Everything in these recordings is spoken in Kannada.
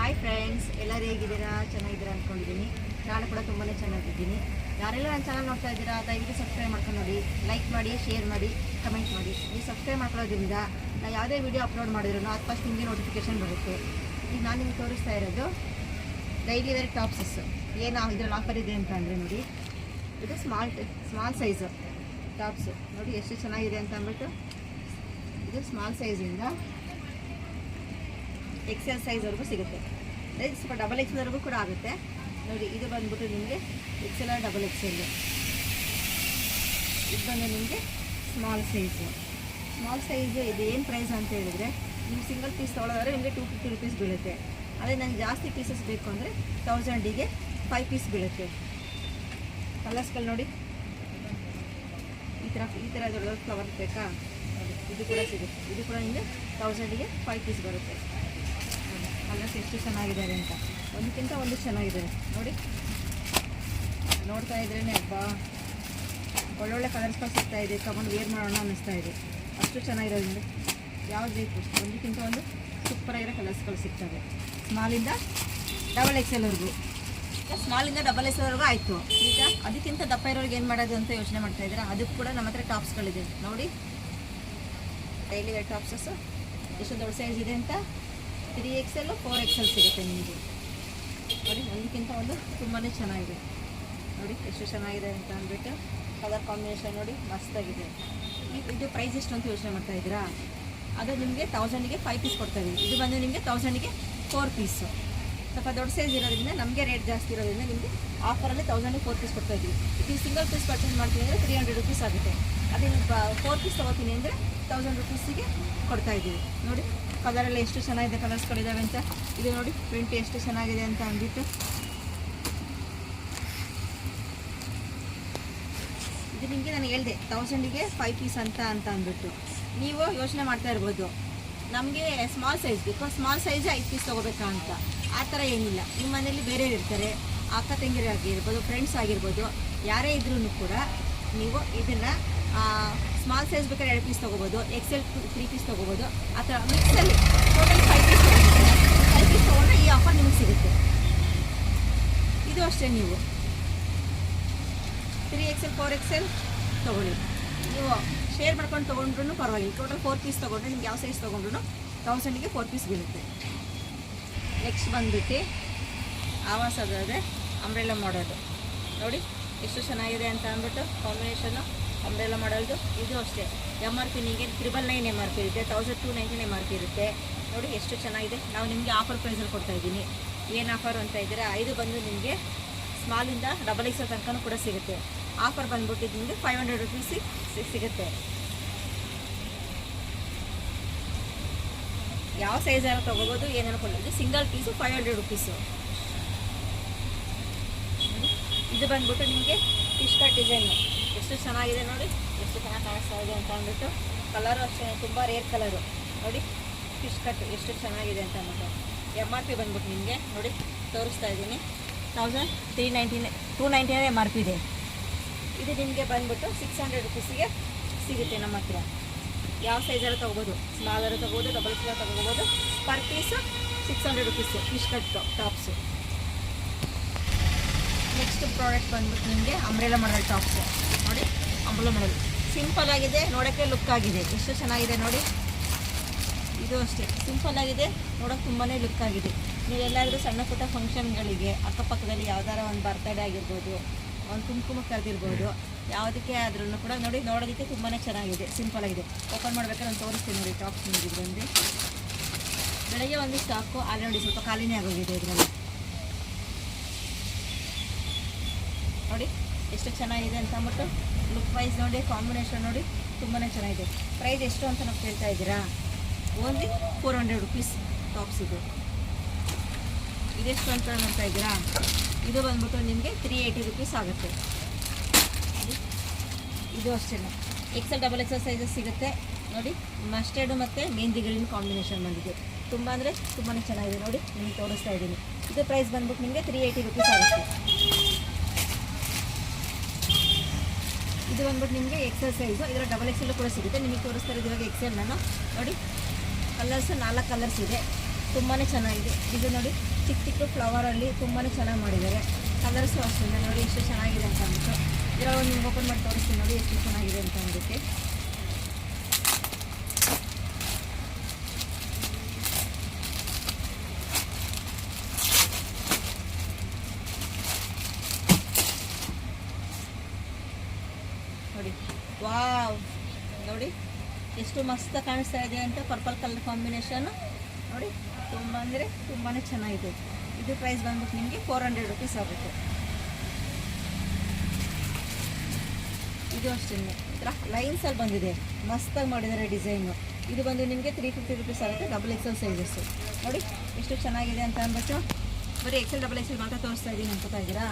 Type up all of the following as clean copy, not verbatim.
ಹಾಯ್ ಫ್ರೆಂಡ್ಸ್, ಎಲ್ಲರೂ ಹೇಗಿದ್ದೀರಾ? ಚೆನ್ನಾಗಿದ್ದೀರಾ ಅಂದ್ಕೊಂಡಿದ್ದೀನಿ. ನಾನು ಕೂಡ ತುಂಬಾ ಚೆನ್ನಾಗಿದ್ದೀನಿ. ಯಾರೆಲ್ಲ ನನ್ನ ಚಾನಲ್ ನೋಡ್ತಾ ಇದ್ದೀರಾ ದಯವಿಟ್ಟು ಸಬ್ಸ್ಕ್ರೈಬ್ ಮಾಡ್ಕೊಂಡು ನೋಡಿ, ಲೈಕ್ ಮಾಡಿ, ಶೇರ್ ಮಾಡಿ, ಕಮೆಂಟ್ ಮಾಡಿ. ನೀವು ಸಬ್ಸ್ಕ್ರೈಬ್ ಮಾಡ್ಕೊಳ್ಳೋದ್ರಿಂದ ನಾನು ಯಾವುದೇ ವೀಡಿಯೋ ಅಪ್ಲೋಡ್ ಮಾಡಿದ್ರು ಅದು ಫಸ್ಟ್ ನಿಮಗೆ ನೋಟಿಫಿಕೇಷನ್ ಬರುತ್ತೆ. ಈಗ ನಾನು ನಿಮ್ಗೆ ತೋರಿಸ್ತಾ ಇರೋದು ಡೈಲಿ ವೇರ್ ಟಾಪ್ಸಸ್. ಏನು ಇದರಲ್ಲಿ ಆಫರ್ ಇದೆ ಅಂತ ಅಂದರೆ ನೋಡಿ, ಇದು ಸ್ಮಾಲ್ ಸೈಜು ಟಾಪ್ಸು ನೋಡಿ ಎಷ್ಟು ಚೆನ್ನಾಗಿದೆ ಅಂತ ಅಂದ್ಬಿಟ್ಟು. ಇದು ಸ್ಮಾಲ್ ಸೈಜಿಂದ XL ಸೈಜ್ವರೆಗೂ ಸಿಗುತ್ತೆ. ಸ್ವಲ್ಪ ಡಬಲ್ XLವರೆಗೂ ಕೂಡ ಆಗುತ್ತೆ ನೋಡಿ. ಇದು ಬಂದ್ಬಿಟ್ಟು ನಿಮಗೆ XL ಡಬಲ್ XL. ಇದು ಬಂದು ನಿಮಗೆ ಸ್ಮಾಲ್ ಸೈಜು. ಇದು ಏನು ಪ್ರೈಸ್ ಅಂತ ಹೇಳಿದರೆ, ನೀವು ಸಿಂಗಲ್ ಪೀಸ್ ತೊಗೊಳೋದ್ರೆ ನಿಮಗೆ 250 ರುಪೀಸ್ ಬೀಳುತ್ತೆ. ಅದೇ ನನಗೆ ಜಾಸ್ತಿ ಪೀಸಸ್ ಬೇಕು ಅಂದರೆ 1000ಗೆ 5 ಪೀಸ್ ಬೀಳುತ್ತೆ. ಕಲರ್ಸ್ಗಳು ನೋಡಿ, ಈ ಥರ ದೊಡ್ಡ ಫ್ಲವರ್ ಬೇಕಾ ನೋಡಿ, ಇದು ಕೂಡ ಸಿಗುತ್ತೆ. ಇದು ಕೂಡ ನಿಮಗೆ 1000ಗೆ 5 ಪೀಸ್ ಬರುತ್ತೆ. ಕಲರ್ಸ್ ಎಷ್ಟು ಚೆನ್ನಾಗಿದ್ದಾರೆ ಅಂತ, ಒಂದಕ್ಕಿಂತ ಒಂದು ಚೆನ್ನಾಗಿದ್ದಾರೆ ನೋಡಿ. ನೋಡ್ತಾ ಇದ್ರೇ ಹಬ್ಬ ಒಳ್ಳೊಳ್ಳೆ ಕಲರ್ಸ್ಗಳು ಸಿಗ್ತಾ ಇದೆ. ತಗೊಂಡು ವೇರ್ ಮಾಡೋಣ ಅನ್ನಿಸ್ತಾ ಇದೆ, ಅಷ್ಟು ಚೆನ್ನಾಗಿರೋದ್ರಿಂದ ಯಾವ್ದು ಬೇಕು ಒಂದಕ್ಕಿಂತ ಒಂದು ಸೂಪರಾಗಿರೋ ಕಲರ್ಸ್ಗಳು ಸಿಗ್ತವೆ. ಸ್ಮಾಲಿಂದ ಡಬಲ್ XLವರೆಗೂ. ಸ್ಮಾಲಿಂದ ಡಬಲ್ XLವರೆಗೂ ಆಯಿತು. ಈಗ ಅದಕ್ಕಿಂತ ದಪ್ಪ ಇರೋರಿಗೆ ಏನು ಮಾಡೋದು ಅಂತ ಯೋಚನೆ ಮಾಡ್ತಾ ಇದ್ದೀರಾ? ಅದಕ್ಕೆ ಕೂಡ ನಮ್ಮ ಹತ್ರ ಟಾಪ್ಸ್ಗಳಿದೆ ನೋಡಿ. ಡೈಲಿ ವೇರ್ ಟಾಪ್ಸಸ್ಸು ಎಷ್ಟು ದೊಡ್ಡ ಸೈಜ್ ಇದೆ ಅಂತ 3XL 4XL ಸಿಗುತ್ತೆ ನಿಮಗೆ ನೋಡಿ. ಒಂದಕ್ಕಿಂತ ಒಂದು ತುಂಬಾ ಚೆನ್ನಾಗಿದೆ ನೋಡಿ, ಎಷ್ಟು ಚೆನ್ನಾಗಿದೆ ಅಂತ ಅಂದ್ಬಿಟ್ಟು. ಕಲರ್ ಕಾಂಬಿನೇಷನ್ ನೋಡಿ ಮಸ್ತಾಗಿದೆ. ಇದು ಪ್ರೈಸ್ ಎಷ್ಟು ಅಂತ ಯೋಚನೆ ಮಾಡ್ತಾ ಇದ್ದೀರಾ? ಅದು ನಿಮಗೆ 1000ಗೆ 5 ಪೀಸ್ ಕೊಡ್ತಾ ಇದ್ದೀವಿ. ಇದು ಬಂದು ನಿಮಗೆ 1000ಗೆ 4 ಪೀಸು. ಸ್ವಲ್ಪ ದೊಡ್ಡ ಸೈಜ್ ಇರೋದ್ರಿಂದ ನಮಗೆ ರೇಟ್ ಜಾಸ್ತಿ ಇರೋದ್ರಿಂದ ನಿಮಗೆ ಆಫರಲ್ಲಿ 1000ಗೆ 4 ಪೀಸ್ ಕೊಡ್ತಾ ಇದ್ದೀವಿ. ಇದು ಸಿಂಗಲ್ ಪೀಸ್ ಪರ್ಚೇಸ್ ಮಾಡ್ತೀನಿ ಅಂದರೆ 300 ರುಪೀಸ್ ಆಗುತ್ತೆ. ಅದೇ 4 ಪೀಸ್ ತೊಗೋತೀನಿ ಅಂದರೆ 1000 ರುಪೀಸಿಗೆ ಕೊಡ್ತಾ ಇದ್ದೀವಿ ನೋಡಿ. ಕಲರೆಲ್ಲ ಎಷ್ಟು ಚೆನ್ನಾಗಿದೆ, ಕಲರ್ಸ್ಗಳಿದ್ದಾವೆ ಅಂತ. ಇದು ನೋಡಿ ಪ್ರಿಂಟ್ ಎಷ್ಟು ಚೆನ್ನಾಗಿದೆ ಅಂತ ಅಂದ್ಬಿಟ್ಟು. ಇದು ನಿಮಗೆ ನಾನು ಹೇಳಿದೆ 1000ಗೆ 5 ಪೀಸ್ ಅಂತ ಅಂದ್ಬಿಟ್ಟು. ನೀವು ಯೋಚನೆ ಮಾಡ್ತಾ ಇರ್ಬೋದು, ನಮಗೆ ಸ್ಮಾಲ್ ಸೈಜ್ ಬೇಕು, ಸ್ಮಾಲ್ ಸೈಜ್ 5 ಪೀಸ್ ತೊಗೋಬೇಕಾ ಅಂತ. ಆ ಥರ ಏನಿಲ್ಲ. ನಿಮ್ಮ ಮನೇಲಿ ಬೇರೆಯವ್ರು ಇರ್ತಾರೆ, ಅಕ್ಕ ತಂಗಿರು ಆಗಿರ್ಬೋದು, ಫ್ರೆಂಡ್ಸ್ ಆಗಿರ್ಬೋದು, ಯಾರೇ ಇದ್ರೂ ಕೂಡ ನೀವು ಇದನ್ನು ಸ್ಮಾಲ್ ಸೈಜ್ ಬೇಕಾದ್ರೆ 2 ಪೀಸ್ ತೊಗೋಬೋದು, XL 3 ಪೀಸ್ ತೊಗೋಬೋದು. ಆ ಥರ ಮಿಕ್ಸಲ್ಲಿ ಟೋಟಲ್ 5 ಪೀಸ್ ತೊಗೊಂಡಿದ್ದೀರಾ. 5 ಪೀಸ್ ತೊಗೊಂಡ್ರೆ ಈ ಆಫರ್ ನಿಮಗೆ ಸಿಗುತ್ತೆ. ಇದು ಅಷ್ಟೇ, ನೀವು 3XL 4XL ತೊಗೊಳ್ಳಿ. ನೀವು ಶೇರ್ ಮಾಡ್ಕೊಂಡು ತೊಗೊಂಡ್ರೂ ಪರವಾಗಿಲ್ಲ. ಟೋಟಲ್ 4 ಪೀಸ್ ತೊಗೊಂಡ್ರೆ ನಿಮ್ಗೆ ಯಾವ ಸೈಜ್ ತೊಗೊಂಡ್ರು 1000ಗೆ 4 ಪೀಸ್ ಬೀಳುತ್ತೆ. ನೆಕ್ಸ್ಟ್ ಬಂದುಬಿಟ್ಟು ಆವಾಸದಾದರೆ ಅಂಬ್ರೆಲಾ ಮಾಡೋದು ನೋಡಿ ಎಷ್ಟು ಚೆನ್ನಾಗಿದೆ ಅಂತ ಅಂದ್ಬಿಟ್ಟು. ಕಾಂಬಿನೇಷನ್ನು ಅಂಬ್ರೆಲಾ ಮಾಡೋದು. ಇದು ಅಷ್ಟೇ MRP ನಿಮಗೆ 999 MRP ಇರುತ್ತೆ, 1299 MRP ಇರುತ್ತೆ ನೋಡಿ. ಎಷ್ಟು ಚೆನ್ನಾಗಿದೆ. ನಾವು ನಿಮಗೆ ಆಫರ್ ಪ್ರೈಸಲ್ಲಿ ಕೊಡ್ತಾಯಿದ್ದೀನಿ. ಏನು ಆಫರ್ ಅಂತ ಇದ್ದೀರಾ? ಇದು ಬಂದು ನಿಮಗೆ ಸ್ಮಾಲಿಂದ ಡಬಲ್ XL ತನಕ ಕೂಡ ಸಿಗುತ್ತೆ. ಆಫರ್ ಬಂದ್ಬಿಟ್ಟು ನಿಮಗೆ 500 ರುಪೀಸಿಗೆ ಸಿಗುತ್ತೆ. ಯಾವ ಸೈಜಾರು ತೊಗೋಬೋದು, ಏನೇನು ಕೊಡೋದು. Single piece 500 rupees. ಇದು ಬಂದ್ಬಿಟ್ಟು ನಿಮಗೆ ಫಿಶ್ ಕಟ್ ಡಿಸೈನು ಎಷ್ಟು ಚೆನ್ನಾಗಿದೆ ನೋಡಿ, ಎಷ್ಟು ಚೆನ್ನಾಗಿ ಕಾಣಿಸ್ತಾ ಇದೆ ಅಂತ ಅಂದ್ಬಿಟ್ಟು. ಕಲರು ಅಷ್ಟೇ ತುಂಬ ರೇರ್ ಕಲರು ನೋಡಿ. ಫಿಶ್ ಕಟ್ ಎಷ್ಟು ಚೆನ್ನಾಗಿದೆ ಅಂತ ಅಂದ್ಬಿಟ್ಟು. MRP ಬಂದ್ಬಿಟ್ಟು ನಿಮಗೆ ನೋಡಿ ತೋರಿಸ್ತಾ ಇದ್ದೀನಿ 299 MRP ಇದೆ. ಇದು ನಿಮಗೆ ಬಂದ್ಬಿಟ್ಟು 600 ರುಪೀಸಿಗೆ ಸಿಗುತ್ತೆ ನಮ್ಮ ಹತ್ರ. ಯಾವ ಸೈಜಾರು ತೊಗೋಬೋದು, ಸ್ಮಾಲರು ತೊಗೋಬೋದು, ಡಬಲ್ XL ತೊಗೋಬೋದು. Per piece 600 rupees fish cut tops. Next product ಬಂದ್ಬಿಟ್ಟು ನಿಮಗೆ ಅಂಬ್ರೆಲಾ ಮಾಡಲ್ ಟಾಪ್ಸು ನೋಡಿ. ಅಂಬ್ರೆಲಾ ಮಾಡಲ್ ಸಿಂಪಲ್ ಆಗಿದೆ, ನೋಡೋಕ್ಕೆ ಲುಕ್ ಆಗಿದೆ. ಎಷ್ಟು ಚೆನ್ನಾಗಿದೆ ನೋಡಿ. ಇದು ಅಷ್ಟೇ ಸಿಂಪಲ್ ಆಗಿದೆ, ನೋಡೋಕೆ ತುಂಬಾ ಲುಕ್ ಆಗಿದೆ. ನೀವೆಲ್ಲಾದರೂ ಸಣ್ಣ ಪುಟ್ಟ ಫಂಕ್ಷನ್ಗಳಿಗೆ ಅಕ್ಕಪಕ್ಕದಲ್ಲಿ ಯಾವ್ದಾರ ಒಂದು ಬರ್ತಡೇ ಆಗಿರ್ಬೋದು, ಒಂದು ಕುಂಕುಮ ಕರೆದಿರ್ಬೋದು, ಯಾವುದಕ್ಕೆ ಆದ್ರೂ ಕೂಡ ನೋಡಿ ನೋಡೋದಕ್ಕೆ ತುಂಬಾ ಚೆನ್ನಾಗಿದೆ, ಸಿಂಪಲ್ ಆಗಿದೆ. ಓಪನ್ ಮಾಡ್ಬೇಕಾದ್ರೆ ನಾನು ತೋರಿಸ್ತೀನಿ ನೋಡಿ. ಟಾಪ್ಸ್ ನೋಡಿದ್ರು ಅಂದರೆ ಬೆಳಗ್ಗೆ ಒಂದು ಸ್ಟಾಕು ಆಲ್ರೆಡಿ ಸ್ವಲ್ಪ ಖಾಲಿನೇ ಆಗೋಗಿದೆ. ಇದರಲ್ಲಿ ನೋಡಿ ಎಷ್ಟು ಚೆನ್ನಾಗಿದೆ ಅಂತ ಅಂದ್ಬಿಟ್ಟು. ಲುಕ್ ವೈಸ್ ನೋಡಿ, ಕಾಂಬಿನೇಷನ್ ನೋಡಿ ತುಂಬಾ ಚೆನ್ನಾಗಿದೆ. ಪ್ರೈಸ್ ಎಷ್ಟು ಅಂತ ನಾವು ಕೇಳ್ತಾ ಇದ್ದೀರಾ? Only 400 rupees tops. ಇದೆಷ್ಟು ಅಂತ ನೋಡ್ತಾ ಇದ್ದೀರಾ? ಇದು ಬಂದ್ಬಿಟ್ಟು ನಿಮಗೆ 380 ರುಪೀಸ್ ಆಗುತ್ತೆ. ಇದು ಅಷ್ಟೇ XL ಡಬಲ್ XL ಸೈಜಸ್ ಸಿಗುತ್ತೆ ನೋಡಿ. ಮಸ್ಟರ್ಡು ಮತ್ತು ಮೆಹಂದಿ ಗ್ರೀನ್ ಕಾಂಬಿನೇಷನ್ ಬಂದಿದೆ. ತುಂಬ ಅಂದರೆ ತುಂಬಾ ಚೆನ್ನಾಗಿದೆ ನೋಡಿ. ನಿಮಗೆ ತೋರಿಸ್ತಾ ಇದ್ದೀನಿ. ಇದು ಪ್ರೈಸ್ ಬಂದ್ಬಿಟ್ಟು ನಿಮಗೆ 380 ರುಪೀಸ್ ಆಗುತ್ತೆ. ಇದು ಬಂದ್ಬಿಟ್ಟು ನಿಮಗೆ XL ಸೈಜು. ಇದರ ಡಬಲ್ XL ಕೂಡ ಸಿಗುತ್ತೆ. ನಿಮಗೆ ತೋರಿಸ್ತಾ ಇರೋದು ಇವಾಗ XL ನಾನು ನೋಡಿ. ಕಲರ್ಸ್ 4 ಕಲರ್ಸ್ ಇದೆ. ತುಂಬಾ ಚೆನ್ನಾಗಿದೆ. ಇದು ನೋಡಿ ಚಿಕ್ಕ ಚಿಕ್ಕ ಫ್ಲವರಲ್ಲಿ ತುಂಬಾ ಚೆನ್ನಾಗಿ ಮಾಡಿದ್ದಾರೆ. ಕಲರ್ಸು ಅಷ್ಟೇ ನೋಡಿ ಎಷ್ಟು ಚೆನ್ನಾಗಿದೆ ಅಂತ ಅಂದ್ಬಿಟ್ಟು ಇದರಲ್ಲಿ ಒಂದು ನಿಮ್ಗೆ ಓಪನ್ ಮಾಡಿ ತೋರಿಸ್ತೀನಿ ನೋಡಿ ಎಷ್ಟು ಚೆನ್ನಾಗಿದೆ ಅಂತ ಅಂದ್ಬಿಟ್ಟು. ನೋಡಿ ವಾವ್, ನೋಡಿ ಎಷ್ಟು ಮಸ್ತ್ ಕಾಣಿಸ್ತಾ ಇದೆ ಅಂತ. ಪರ್ಪಲ್ ಕಲರ್ ಕಾಂಬಿನೇಷನ್ನು ನೋಡಿ ತುಂಬ ಅಂದರೆ ತುಂಬಾ ಚೆನ್ನಾಗಿದೆ. ಇದು ಪ್ರೈಸ್ ಬಂದ್ಬಿಟ್ಟು ನಿಮಗೆ 400 ರುಪೀಸ್ ಆಗುತ್ತೆ. ಇದು ಅಷ್ಟೇ ಇದರ ಲೈನ್ಸಲ್ಲಿ ಬಂದಿದೆ, ಮಸ್ತಾಗಿ ಮಾಡಿದ್ದಾರೆ ಡಿಸೈನು. ಇದು ಬಂದು ನಿಮಗೆ 350 ರುಪೀಸ್ ಆಗುತ್ತೆ. XXL ಸೈಜಸ್ಸು ನೋಡಿ ಎಷ್ಟು ಚೆನ್ನಾಗಿದೆ ಅಂತ ಅಂದ್ಬಿಟ್ಟು ಬರೀ XXL ಮಾತ್ರ ತೋರಿಸ್ತಾ ಇದ್ದೀನಿ ಅನ್ಕೋತಾ ಇದ್ದೀರಾ.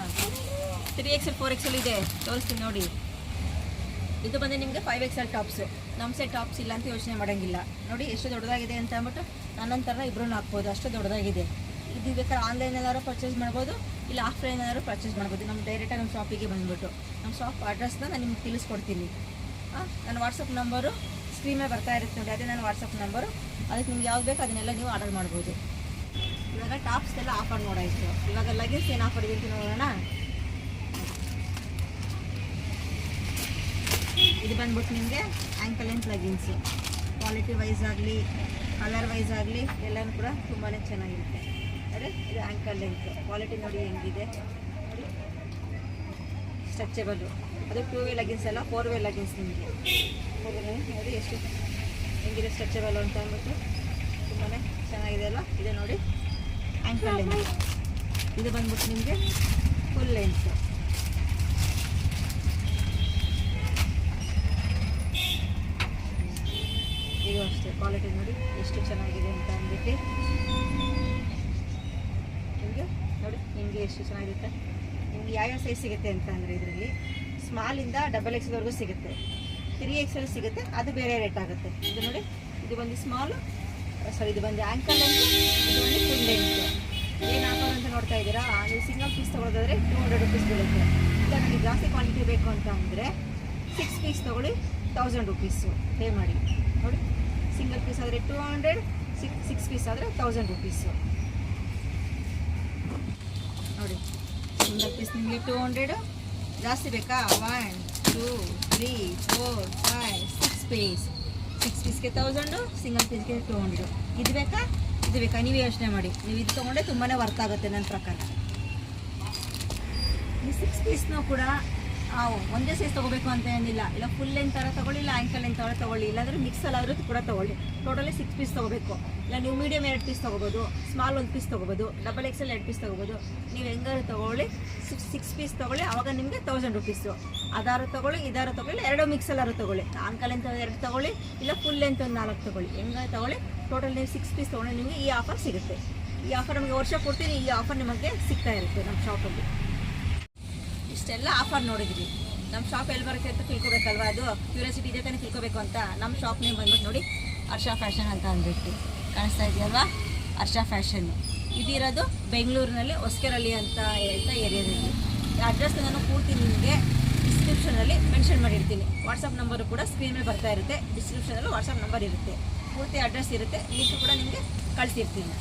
3XL 4XL ಇದೆ, ತೋರಿಸ್ತೀನಿ ನೋಡಿ. ಇದು ಬಂದು ನಿಮಗೆ 5XL ಟಾಪ್ಸು. ನಮ್ಮ ಸೈಡ್ ಟಾಪ್ಸ್ ಇಲ್ಲ ಅಂತ ಯೋಚನೆ ಮಾಡೋಂಗಿಲ್ಲ. ನೋಡಿ ಎಷ್ಟು ದೊಡ್ಡದಾಗಿದೆ ಅಂತ ಅಂದ್ಬಿಟ್ಟು ನನ್ನಂತರ ಇಬ್ಬರೂ ಹಾಕ್ಬೋದು, ಅಷ್ಟು ದೊಡ್ಡದಾಗಿದೆ. ಇದು ಬೇಕಾದ್ರೆ ಆನ್ಲೈನಲ್ಲಾದ್ರೂ ಪರ್ಚೇಸ್ ಮಾಡ್ಬೋದು, ಇಲ್ಲ ಆಫ್ಲೈನಲ್ಲಾದ್ರೂ ಪರ್ಚೇಸ್ ಮಾಡ್ಬೋದು. ನಮ್ಮ ಡೈರೆಕ್ಟಾಗಿ ನಮ್ಮ ಶಾಪಿಗೆ ಬಂದುಬಿಟ್ಟು ನಮ್ಮ ಶಾಪ್ ಅಡ್ರೆಸ್ನ ನಾನು ನಿಮ್ಗೆ ತಿಳಿಸ್ಕೊಡ್ತೀನಿ. ನನ್ನ ವಾಟ್ಸಪ್ ನಂಬರು ಸ್ಕ್ರೀನ್ ಮೇಲೆ ಬರ್ತಾ ಇರುತ್ತೆ ನೋಡಿ, ಅದೇ ನನ್ನ ವಾಟ್ಸಪ್ ನಂಬರು. ಅದಕ್ಕೆ ನಿಮ್ಗೆ ಯಾವ್ದು ಬೇಕು ಅದನ್ನೆಲ್ಲ ನೀವು ಆರ್ಡರ್ ಮಾಡ್ಬೋದು. ಇವಾಗ ಟಾಪ್ಸ್ದೆಲ್ಲ ಆಫರ್ ನೋಡಾಯಿತು. ಇವಾಗ ಲಗೇಜ್ ಏನು ಆಫರ್ ಇದೆ ಅಂತ ನೋಡೋಣ. ಇದು ಬಂದ್ಬಿಟ್ಟು ನಿಮಗೆ ankle length leggings. Quality wise ಆಗಲಿ ಕಲರ್ ವೈಸ್ ಆಗಲಿ ಎಲ್ಲನೂ ಕೂಡ ತುಂಬಾ ಚೆನ್ನಾಗಿರುತ್ತೆ. ಅದೇ ಇದು ಆ್ಯಂಕಲ್ ಲೆಂತ್ ಕ್ವಾಲಿಟಿ ನೋಡಿ ಹೆಂಗಿದೆ ನೋಡಿ, ಸ್ಟ್ರೆಚಬಲು. ಅದು 2 ವೇ ಲೆಗಿನ್ಸ್ ಅಲ್ಲ, 4 ವೇ ಲೆಗಿನ್ಸ್ ನಿಮಗೆ. ನೋಡಿ ಎಷ್ಟು ಹೆಂಗಿದೆ ಸ್ಟ್ರೆಚಬಲು ಅಂತ ಅಂದ್ಬಿಟ್ಟು ತುಂಬಾ ಚೆನ್ನಾಗಿದೆ ಅಲ್ಲ. ಇದೆ ನೋಡಿ ಆ್ಯಂಕಲ್ ಲೆಂತ್. ಇದು ಬಂದ್ಬಿಟ್ಟು ನಿಮಗೆ ಫುಲ್ ಲೆಂತ್. ಇದು ಅಷ್ಟೇ ಕ್ವಾಲಿಟಿ ನೋಡಿ ಎಷ್ಟು ಚೆನ್ನಾಗಿದೆ ಅಂತ ಅಂದ್ಬಿಟ್ಟು ನಿಮಗೆ ನೋಡಿ ನಿಮಗೆ ಎಷ್ಟು ಚೆನ್ನಾಗಿರುತ್ತೆ. ನಿಮಗೆ ಯಾವ್ಯಾವ ಸೈಜ್ ಸಿಗುತ್ತೆ ಅಂತ ಅಂದರೆ ಇದರಲ್ಲಿ ಸ್ಮಾಲಿಂದ XXLವರೆಗೂ ಸಿಗುತ್ತೆ. 3XL ಸಿಗುತ್ತೆ, ಅದು ಬೇರೆ ರೇಟ್ ಆಗುತ್ತೆ. ಇದು ನೋಡಿ ಇದು ಬಂದು ಸ್ಮಾಲು, ಇದು ಬಂದು ಆ್ಯಂಕಲ್ ಲೆಂತ್, ಇದು ಬಂದು ಫುಲ್ ಲೆಂತ್. ಏನು ಆಫರ್ ಅಂತ ನೋಡ್ತಾ ಇದ್ದೀರಾ. ನೀವು ಸಿಂಗಲ್ ಪೀಸ್ ತೊಗೊಳೋದಾದರೆ 200 ರುಪೀಸ್ ಬೀಳುತ್ತೆ. ಇಲ್ಲ ನನಗೆ ಜಾಸ್ತಿ ಕ್ವಾಂಟಿಟಿ ಬೇಕು ಅಂತ ಅಂದರೆ 6 ಪೀಸ್ ತೊಗೊಳ್ಳಿ, 1000 ರುಪೀಸು ಪೇ ಮಾಡಿ. ನೋಡಿ ಸಿಂಗಲ್ ಪೀಸ್ ಆದರೆ 200, 6 ಪೀಸ್ ಆದರೆ 1000 ರುಪೀಸು. ನೋಡಿ ಸಿಂಗಲ್ ಪೀಸ್ ನಿಮಗೆ 200, ಜಾಸ್ತಿ ಬೇಕಾ 1 2 3 4 5 6 ಪೀಸ್. 6 ಪೀಸ್ಗೆ 1000, ಸಿಂಗಲ್ ಪೀಸ್ಗೆ 200. ಇದು ಬೇಕಾ ನೀವೇ ಯೋಚನೆ ಮಾಡಿ. ನೀವು ಇದು ತೊಗೊಂಡ್ರೆ ತುಂಬಾ ವರ್ತ್ ಆಗುತ್ತೆ ನನ್ನ ಪ್ರಕಾರ. ಈ 6 ಪೀಸ್ನೂ ಕೂಡ ಒಂದೇ ಸೈಜ್ ತೊಗೋಬೇಕು ಅಂತ ಏನಿಲ್ಲ. ಇಲ್ಲ ಫುಲ್ ಲೆಂತ್ ಥರ ತೊಗೊಳ್ಳಿ, ಇಲ್ಲ ಆ್ಯಂಕಲ್ ಲೆಂತ್ ಥರ ತೊಗೊಳ್ಳಿ, ಇಲ್ಲಾಂದರೆ ಮಿಕ್ಸಲ್ಲಾದರೂ ಕೂಡ ತೊಗೊಳ್ಳಿ. ಟೋಟಲಿ 6 ಪೀಸ್ ತೊಗೋಬೇಕು. ಇಲ್ಲ ನೀವು ಮೀಡಿಯಮ್ 2 ಪೀಸ್ ತೊಗೋಬೋದು, ಸ್ಮಾಲ್ 1 ಪೀಸ್ ತೊಗೋಬೋದು, XXL 2 ಪೀಸ್ ತೊಗೋಬೋದು. ನೀವು ಹೆಂಗಾರು ತೊಗೊಳ್ಳಿ, 6 ಪೀಸ್ ತೊಗೊಳ್ಳಿ. ಆವಾಗ ನಿಮಗೆ 1000 ರುಪೀಸು. ಅದಾರು ತೊಗೊಳ್ಳಿ, ಇದಾರು ತೊಗೊಳ್ಳಿ, 2 ಮಿಕ್ಸಲ್ಲಾರು ತೊಗೊಳ್ಳಿ. ಆ್ಯಂಕಲ್ ಲೆಂತ್ 2 ತೊಗೊಳ್ಳಿ, ಇಲ್ಲ ಫುಲ್ ಲೆಂತ್ ಒಂದು 4 ತೊಗೊಳ್ಳಿ. ಹೆಂಗೆ ತೊಗೊಳ್ಳಿ, ಟೋಟಲ್ ನೀವು 6 ಪೀಸ್ ತೊಗೊಂಡು ನಿಮಗೆ ಈ ಆಫರ್ ಸಿಗುತ್ತೆ. ಈ ಆಫರ್ ನಮಗೆ ವರ್ಷ ಕೊಡ್ತೀನಿ. ಈ ಆಫರ್ ನಿಮಗೆ ಸಿಗ್ತಾ ಇರುತ್ತೆ ನಮ್ಮ ಶಾಪಲ್ಲಿ. ಇಷ್ಟೆಲ್ಲ ಆಫರ್ ನೋಡಿದ್ರಿ. ನಮ್ಮ ಶಾಪ್ ಎಲ್ಲಿ ಬರುತ್ತೆ ಅಂತ ತಿಳ್ಕೊಬೇಕಲ್ವಾ, ಅದು ಕ್ಯೂರಿಯಾಸಿಟಿ ಇದೆ ತಾನೇ ತಿಳ್ಕೊಬೇಕು ಅಂತ. ನಮ್ಮ ಶಾಪ್ ನೇಮ್ ಬಂದ್ಬಿಟ್ಟು ನೋಡಿ ಹರ್ಷ ಫ್ಯಾಷನ್ ಅಂತ ಅಂದ್ಬಿಟ್ಟು ಕಾಣಿಸ್ತಾ ಇದೆಯಲ್ವಾ, ಹರ್ಷ ಫ್ಯಾಷನ್ನು. ಇದಿರೋದು ಬೆಂಗಳೂರಿನಲ್ಲಿ ಹೊಸಕೆರಳ್ಳಿ ಅಂತ ಏರಿಯಾದಲ್ಲಿ. ಅಡ್ರೆಸ್ ನಾನು ಪೂರ್ತಿ ನಿಮಗೆ ಡಿಸ್ಕ್ರಿಪ್ಷನಲ್ಲಿ ಮೆನ್ಷನ್ ಮಾಡಿರ್ತೀನಿ. ವಾಟ್ಸಪ್ ನಂಬರು ಕೂಡ ಸ್ಕ್ರೀನ್ ಮೇಲೆ ಬರ್ತಾ ಇರುತ್ತೆ. ಡಿಸ್ಕ್ರಿಪ್ಷನಲ್ಲೂ ವಾಟ್ಸಪ್ ನಂಬರ್ ಇರುತ್ತೆ, ಪೂರ್ತಿ ಅಡ್ರೆಸ್ ಇರುತ್ತೆ, ಲಿಂಕ್ ಕೂಡ ನಿಮಗೆ ಕಳಿಸಿರ್ತೀನಿ.